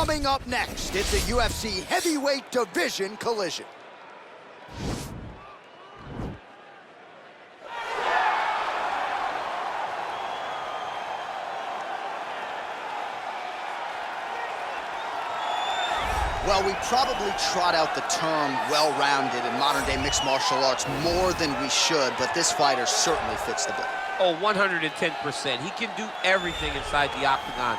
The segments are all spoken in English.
Coming up next, it's a UFC heavyweight division collision. Well, we probably trot out the term well-rounded in modern-day mixed martial arts more than we should, but this fighter certainly fits the bill. Oh, 110%. He can do everything inside the octagon.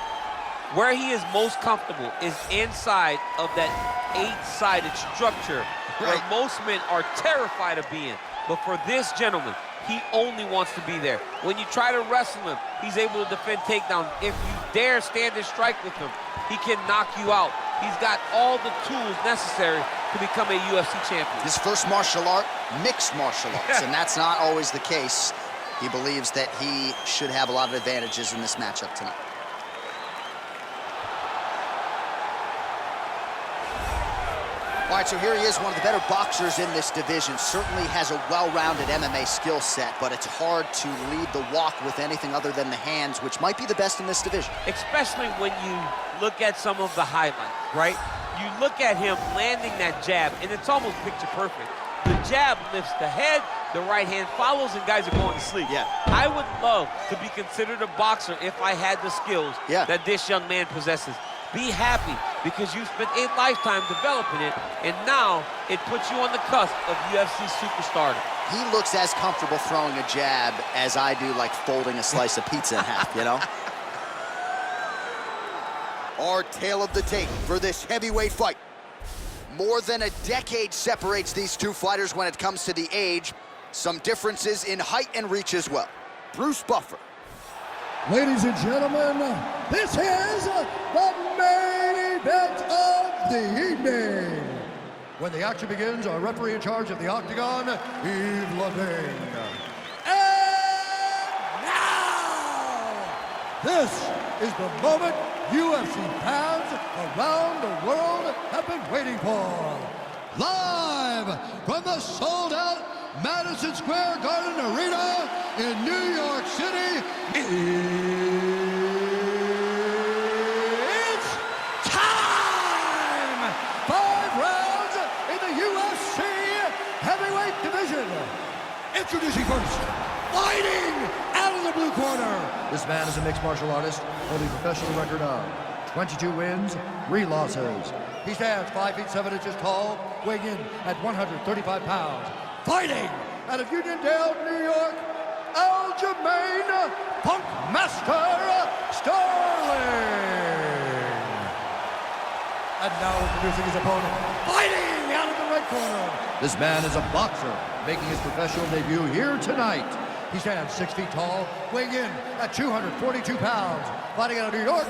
Where he is most comfortable is inside of that 8-sided structure where most men are terrified of being. But for this gentleman, he only wants to be there. When you try to wrestle him, he's able to defend takedowns. If you dare stand and strike with him, he can knock you out. He's got all the tools necessary to become a UFC champion. His first martial art, mixed martial arts, and that's not always the case. He believes that he should have a lot of advantages in this matchup tonight. All right, so here he is, one of the better boxers in this division. Certainly has a well-rounded MMA skill set, but it's hard to lead the walk with anything other than the hands, which might be the best in this division. Especially when you look at some of the highlights, right? You look at him landing that jab, and it's almost picture perfect. The jab lifts the head, the right hand follows, and guys are going to sleep. Yeah. I would love to be considered a boxer if I had the skills that this young man possesses. Be happy, because you spent a lifetime developing it, and now it puts you on the cusp of UFC superstardom. He looks as comfortable throwing a jab as I do, like folding a slice of pizza in half, you know? Our tale of the tape for this heavyweight fight. More than a decade separates these two fighters when it comes to the age. Some differences in height and reach as well. Bruce Buffer. Ladies and gentlemen, this is the main event of the evening. When the action begins, our referee in charge of the octagon, Yves Levine. And now, this is the moment UFC fans around the world have been waiting for. Live from the sold-out Madison Square Garden Arena in New York City, it's time! 5 rounds in the UFC heavyweight division. Introducing first, fighting out of the blue corner. This man is a mixed martial artist holding a professional record of 22 wins, 3 losses. He stands 5 feet 7 inches tall, weighing in at 135 pounds. Fighting out of Uniondale, New York, Aljamain Punkmaster Sterling. And now introducing his opponent, fighting out of the right corner. This man is a boxer, making his professional debut here tonight. He stands 6 feet tall, weighing in at 242 pounds. Fighting out of New York,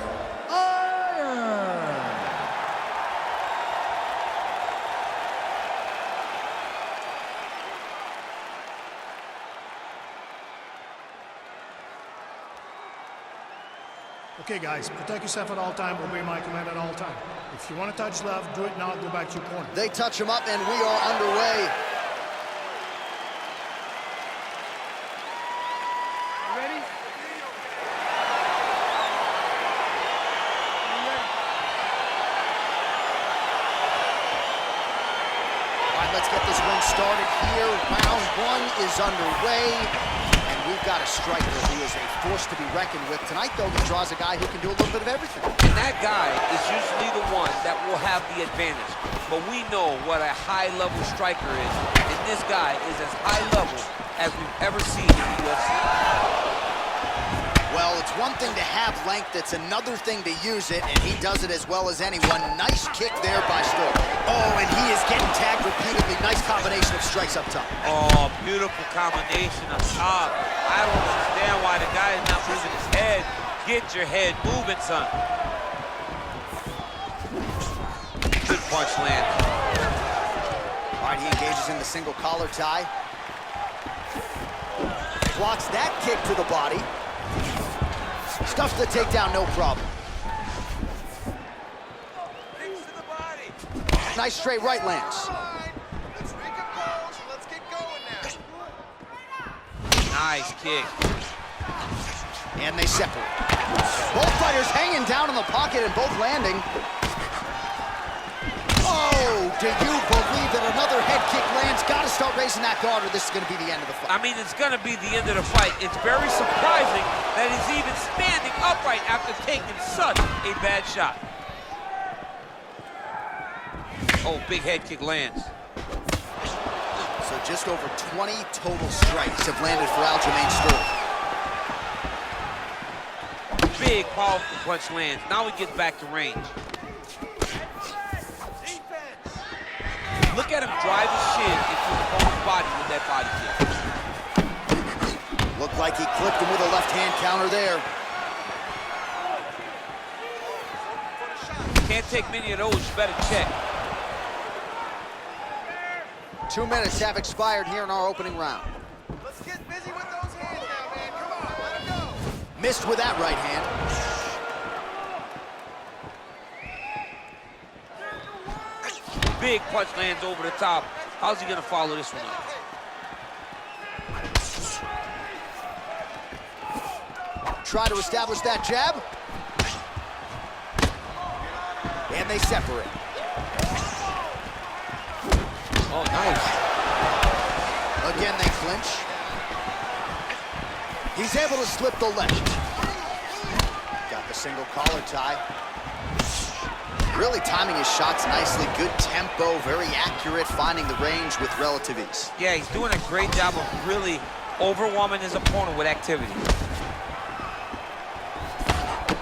Iron. Okay, guys, protect yourself at all time. Obey my command at all time. If you want to touch left, do it now. Go back to your corner. They touch him up, and we are underway. You ready? All right, let's get this one started here. Round 1 is underway. We've got a striker who is a force to be reckoned with. Tonight, though, he draws a guy who can do a little bit of everything. And that guy is usually the one that will have the advantage. But we know what a high-level striker is. And this guy is as high level as we've ever seen in the UFC. Well, it's one thing to have length, it's another thing to use it, and he does it as well as anyone. Nice kick there by Sterling. Oh, and he is getting tagged repeatedly. Nice combination of strikes up top. Oh, beautiful combination up top. I don't understand why the guy is not moving his head. Get your head moving, son. Good punch land. All right, he engages in the single collar tie. Blocks that kick to the body. Stuffs the takedown, no problem. Kicks to the body. Nice straight right lands. Let's make a pose. Let's get going now. Nice kick. And they separate. Both fighters hanging down in the pocket and both landing. Oh, do you believe that another head kick lands? Got to start raising that guard or this is going to be the end of the fight. I mean, it's going to be the end of the fight. It's very surprising that he's even standing upright after taking such a bad shot. Oh, big head kick lands. So just over 20 total strikes have landed for Aljamain Sterling. Big, powerful punch lands. Now he gets back to range. Look at him drive his shin into the opponent's body with that body kick. Looked like he clipped him with a left-hand counter there. Can't take many of those, you better check. 2 minutes have expired here in our opening round. Let's get busy with those hands now, man. Come on, let him go. Missed with that right hand. Big punch lands over the top. How's he gonna follow this one up? Try to establish that jab. And they separate. Oh, nice. Again, they clinch. He's able to slip the left. Got the single collar tie. Really timing his shots nicely. Good tempo, very accurate, finding the range with relative ease. Yeah, he's doing a great job of really overwhelming his opponent with activity.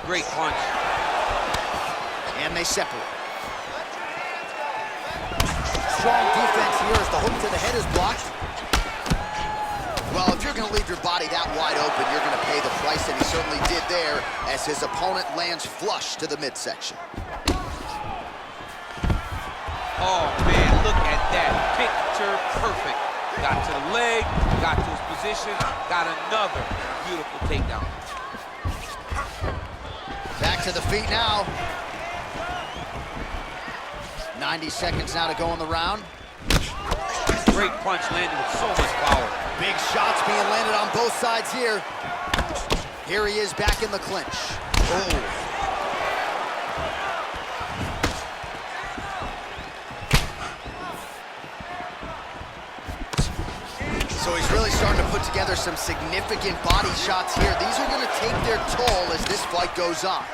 Great punch. And they separate. Strong defense here as the hook to the head is blocked. Well, if you're going to leave your body that wide open, you're going to pay the price, and he certainly did there as his opponent lands flush to the midsection. Oh, man, look at that. Picture perfect. Got to the leg, got to his position, got another beautiful takedown. Back to the feet now. 90 seconds now to go in the round. Great punch landed with so much power. Big shots being landed on both sides here. Here he is back in the clinch. Oh. So he's really starting to put together some significant body shots here. These are going to take their toll as this fight goes on.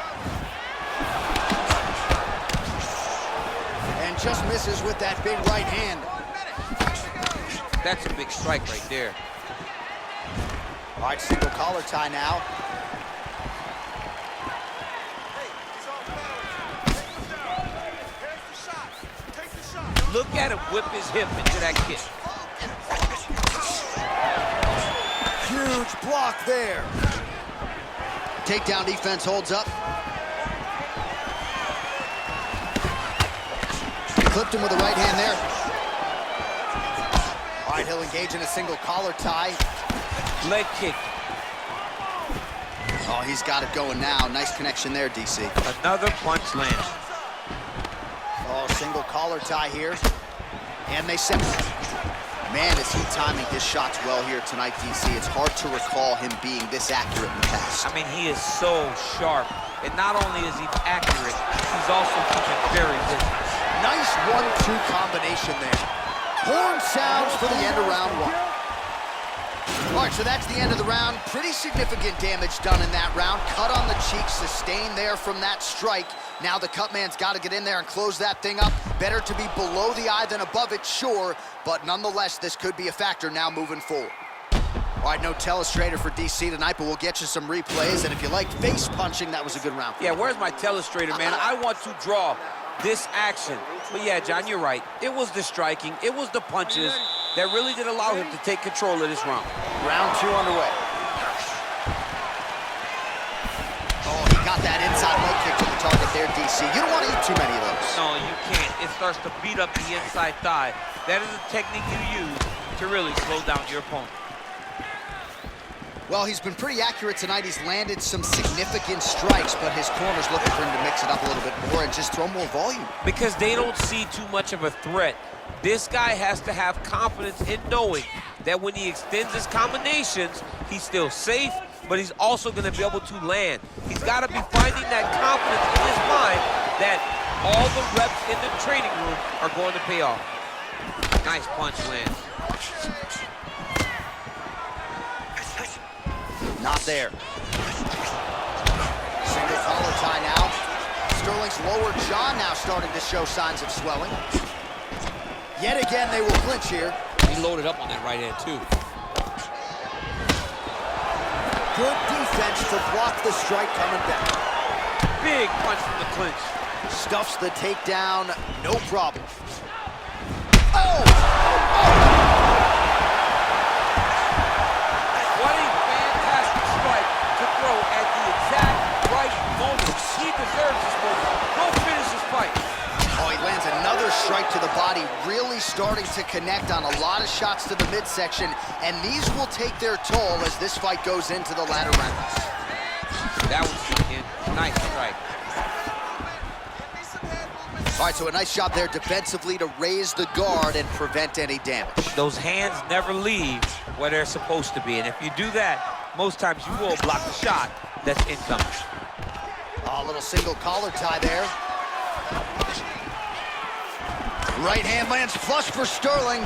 And just misses with that big right hand. That's a big strike right there. All right, single collar tie now. Look at him whip his hip into that kick. Huge block there. Takedown defense holds up. Clipped him with the right hand there. All right, he'll engage in a single collar tie. Leg kick. Oh, he's got it going now. Nice connection there, DC. Another punch lands. Oh, single collar tie here. And they separate. Man, is he timing his shots well here tonight, DC. It's hard to recall him being this accurate in the past. I mean, he is so sharp. And not only is he accurate, he's also keeping very busy. Nice 1-2 combination there. Horn sounds for the end of round one. All right, so that's the end of the round. Pretty significant damage done in that round. Cut on the cheek, sustained there from that strike. Now the cut man's got to get in there and close that thing up. Better to be below the eye than above it, sure. But nonetheless, this could be a factor now moving forward. All right, no telestrator for DC tonight, but we'll get you some replays. And if you like face punching, that was a good round. Yeah, where's my telestrator, man? I want to draw this action. But yeah, John, you're right. It was the striking, it was the punches that really did allow him to take control of this round. Round two underway. Oh, he got that inside leg kick to the target there, DC. You don't want to eat too many of those. No, you can't. It starts to beat up the inside thigh. That is a technique you use to really slow down your opponent. Well, he's been pretty accurate tonight. He's landed some significant strikes, but his corner's looking for him to mix it up a little bit more and just throw more volume. Because they don't see too much of a threat. This guy has to have confidence in knowing that when he extends his combinations, he's still safe, but he's also going to be able to land. He's got to be finding that confidence in his mind that all the reps in the training room are going to pay off. Nice punch lands. Not there. Single collar tie now. Sterling's lower jaw now starting to show signs of swelling. Yet again, they will clinch here. He loaded up on that right hand, too. Good defense to block the strike coming back. Big punch from the clinch. Stuffs the takedown, no problem. Oh! What a fantastic strike to throw at the exact right moment. He deserves this moment. Go finish this fight. Oh, he lands another strike to the body, really starting to connect on a lot of shots to the midsection, and these will take their toll as this fight goes into the latter rounds. That was in. Nice strike. All right, so a nice job there defensively to raise the guard and prevent any damage. Those hands never leave where they're supposed to be, and if you do that, most times you will block the shot that's incoming. Oh, a little single collar tie there. Right hand lands flush for Sterling.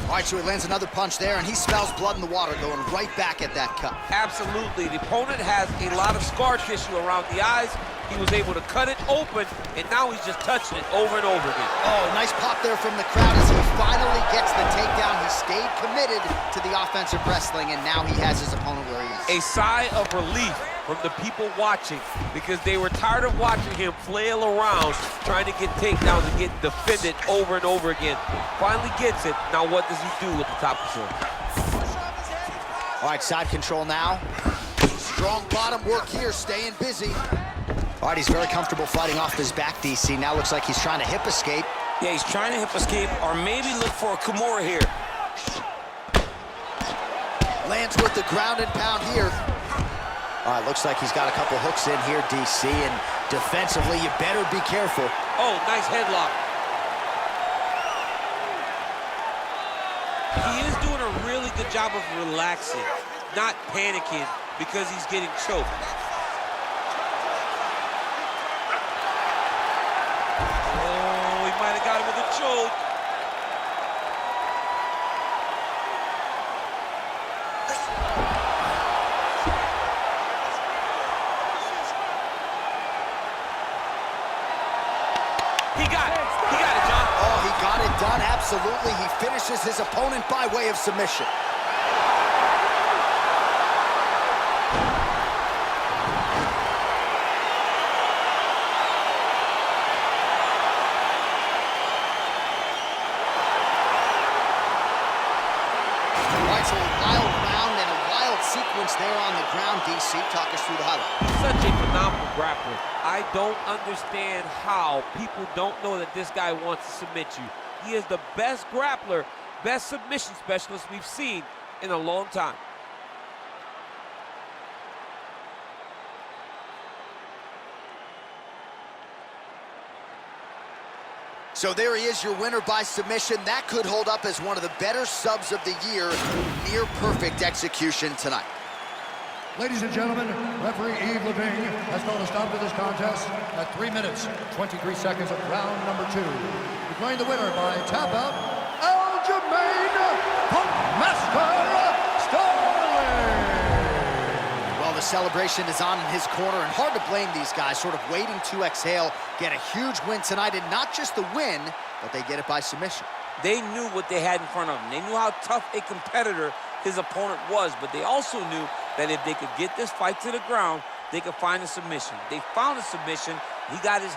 All right, so he lands another punch there, and he smells blood in the water, going right back at that cut. Absolutely. The opponent has a lot of scar tissue around the eyes. He was able to cut it open, and now he's just touching it over and over again. Oh, nice pop there from the crowd as he finally gets the takedown. He stayed committed to the offensive wrestling, and now he has his opponent where he is. A sigh of relief from the people watching, because they were tired of watching him flail around trying to get takedowns and get defended over and over again. Finally gets it. Now what does he do with the top control? All right, side control now. Strong bottom work here, staying busy. All right, he's very comfortable fighting off his back, DC. Now looks like he's trying to hip escape. Yeah, he's trying to hip escape or maybe look for a Kimura here. Lands with the ground and pound here. All right, looks like he's got a couple hooks in here, DC, and defensively, you better be careful. Oh, nice headlock. He is doing a really good job of relaxing, not panicking because he's getting choked. Oh, he might have got him with a choke. He got it, John. Oh, he got it done, absolutely. He finishes his opponent by way of submission. Right, so a wild round and a wild sequence there on the ground. DC, talk us through the highlight. Such a phenomenal grappler. I don't understand how people don't know that this guy wants to submit you. He is the best grappler, best submission specialist we've seen in a long time. So there he is, your winner by submission. That could hold up as one of the better subs of the year. Near perfect execution tonight. Ladies and gentlemen, referee Yves Levine has called a stop to this contest at 3 minutes, 23 seconds of round number 2. Declaring the winner by tap out, Aljamain Master Sterling. Well, the celebration is on in his corner, and hard to blame these guys, sort of waiting to exhale, get a huge win tonight, and not just the win, but they get it by submission. They knew what they had in front of them. They knew how tough a competitor his opponent was, but they also knew that if they could get this fight to the ground, they could find a submission. They found a submission. He got his